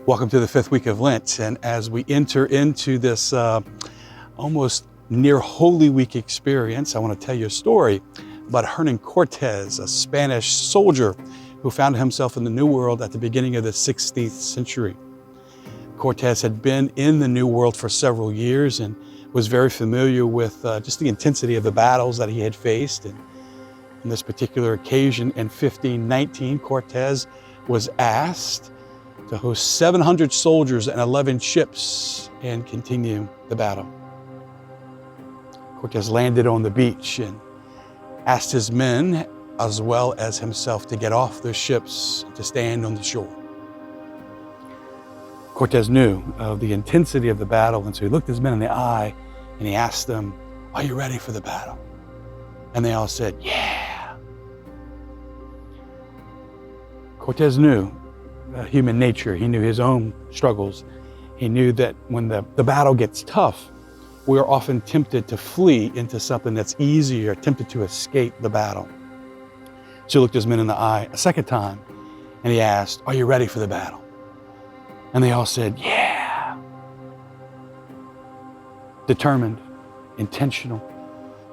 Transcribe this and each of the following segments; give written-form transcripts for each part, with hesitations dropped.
Welcome to the fifth week of Lent, and as we enter into this almost near Holy Week experience, I want to tell you a story about Hernán Cortés, a Spanish soldier who found himself in the New World at the beginning of the 16th century. Cortés had been in the New World for several years and was very familiar with just the intensity of the battles that he had faced. And on this particular occasion in 1519, Cortés was asked to host 700 soldiers and 11 ships and continue the battle. Cortés landed on the beach and asked his men, as well as himself, to get off their ships, to stand on the shore. Cortés knew of the intensity of the battle, and so he looked his men in the eye and he asked them, "Are you ready for the battle?" And they all said, "Yeah." Cortés knew human nature. He knew his own struggles. He knew that when the battle gets tough, we are often tempted to flee into something that's easier, tempted to escape the battle. So he looked his men in the eye a second time and he asked, "Are you ready for the battle?" And they all said, "Yeah." Determined, intentional,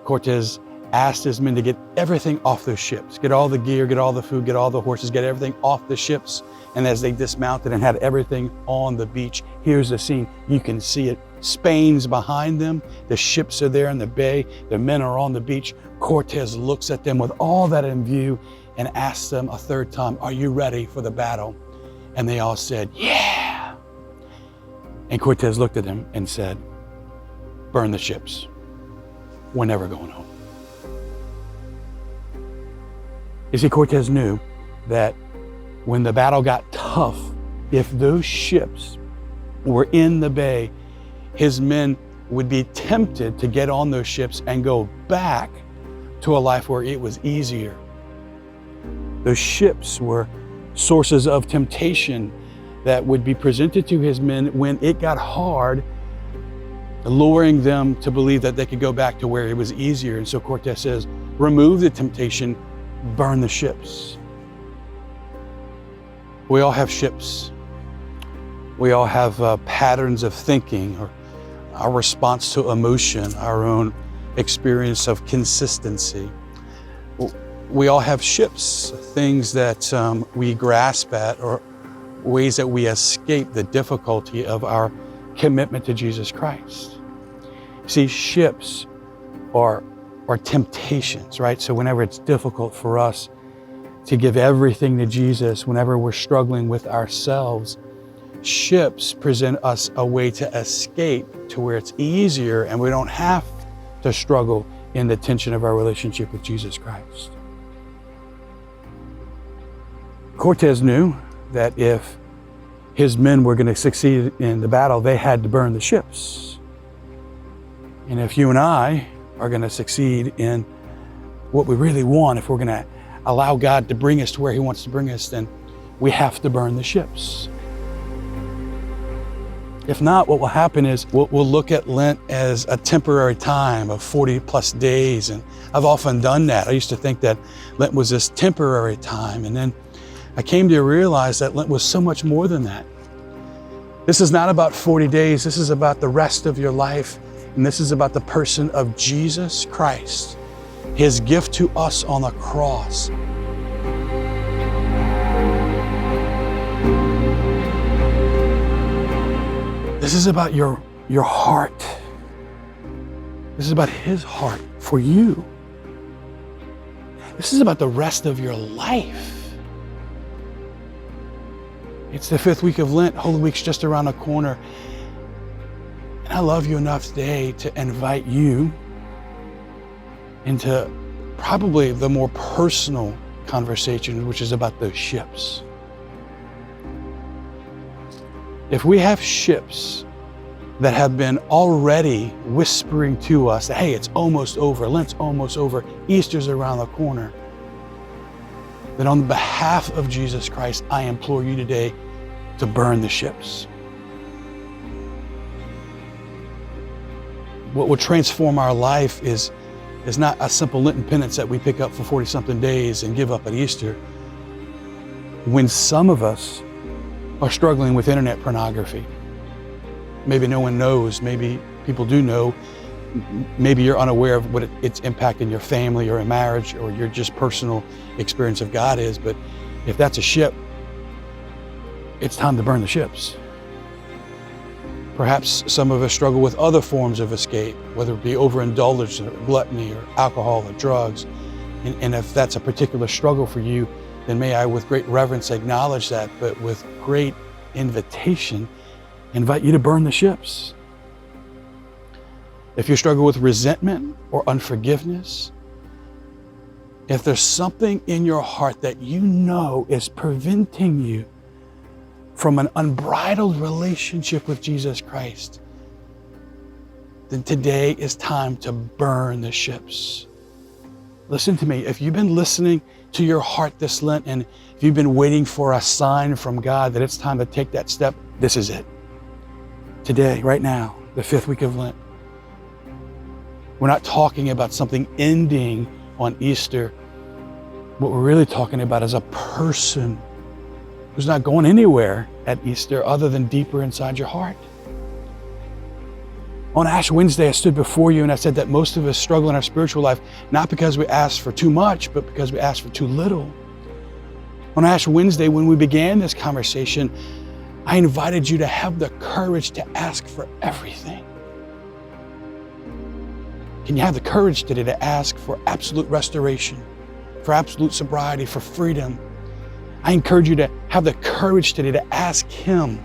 Cortés asked his men to get everything off their ships, get all the gear, get all the food, get all the horses, get everything off the ships. And as they dismounted and had everything on the beach, here's the scene. You can see it. Spain's behind them. The ships are there in the bay. The men are on the beach. Cortés looks at them with all that in view and asks them a third time, "Are you ready for the battle?" And they all said, "Yeah." And Cortés looked at them and said, "Burn the ships. We're never going home." You see, Cortés knew that when the battle got tough, if those ships were in the bay, his men would be tempted to get on those ships and go back to a life where it was easier. Those ships were sources of temptation that would be presented to his men when it got hard, luring them to believe that they could go back to where it was easier. And so Cortés says, remove the temptation, burn the ships. We all have ships. We all have patterns of thinking, or our response to emotion, our own experience of consistency. We all have ships, things that we grasp at, or ways that we escape the difficulty of our commitment to Jesus Christ. See, ships are temptations, right? So whenever it's difficult for us to give everything to Jesus, whenever we're struggling with ourselves, ships present us a way to escape to where it's easier and we don't have to struggle in the tension of our relationship with Jesus Christ. Cortés knew that if his men were going to succeed in the battle, they had to burn the ships. And if you and I are going to succeed in what we really want, if we're going to allow God to bring us to where He wants to bring us, then we have to burn the ships. If not, what will happen is we'll look at Lent as a temporary time of 40 plus days. And I've often done that. I used to think that Lent was this temporary time. And then I came to realize that Lent was so much more than that. This is not about 40 days. This is about the rest of your life. And this is about the person of Jesus Christ, His gift to us on the cross. This is about your heart. This is about His heart for you. This is about the rest of your life. It's the fifth week of Lent. Holy Week's just around the corner. And I love you enough today to invite you into probably the more personal conversation, which is about those ships. If we have ships that have been already whispering to us that, hey, it's almost over, Lent's almost over, Easter's around the corner, then on behalf of Jesus Christ, I implore you today to burn the ships. What will transform our life is not a simple Lenten penance that we pick up for 40-something days and give up at Easter. When some of us are struggling with internet pornography. Maybe no one knows, maybe people do know, maybe you're unaware of what its impact in your family or in marriage or your just personal experience of God is, but if that's a ship, it's time to burn the ships. Perhaps some of us struggle with other forms of escape, whether it be overindulgence or gluttony or alcohol or drugs. And if that's a particular struggle for you, then may I, with great reverence, acknowledge that, but with great invitation, invite you to burn the ships. If you struggle with resentment or unforgiveness, if there's something in your heart that you know is preventing you from an unbridled relationship with Jesus Christ, then today is time to burn the ships. Listen to me. If you've been listening to your heart this Lent, and if you've been waiting for a sign from God that it's time to take that step, this is it. Today, right now, the 5th week of Lent. We're not talking about something ending on Easter. What we're really talking about is a person who's not going anywhere at Easter other than deeper inside your heart. On Ash Wednesday, I stood before you and I said that most of us struggle in our spiritual life, not because we ask for too much, but because we ask for too little. On Ash Wednesday, when we began this conversation, I invited you to have the courage to ask for everything. Can you have the courage today to ask for absolute restoration, for absolute sobriety, for freedom? I encourage you to have the courage today to ask Him.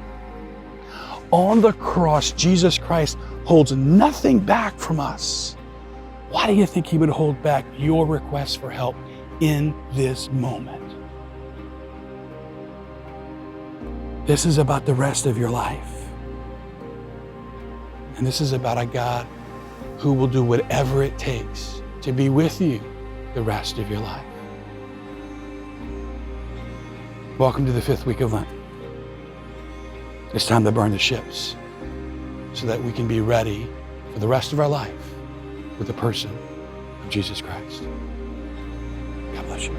On the cross, Jesus Christ holds nothing back from us. Why do you think He would hold back your request for help in this moment? This is about the rest of your life. And this is about a God who will do whatever it takes to be with you the rest of your life. Welcome to the 5th week of Lent. It's time to burn the ships so that we can be ready for the rest of our life with the person of Jesus Christ. God bless you.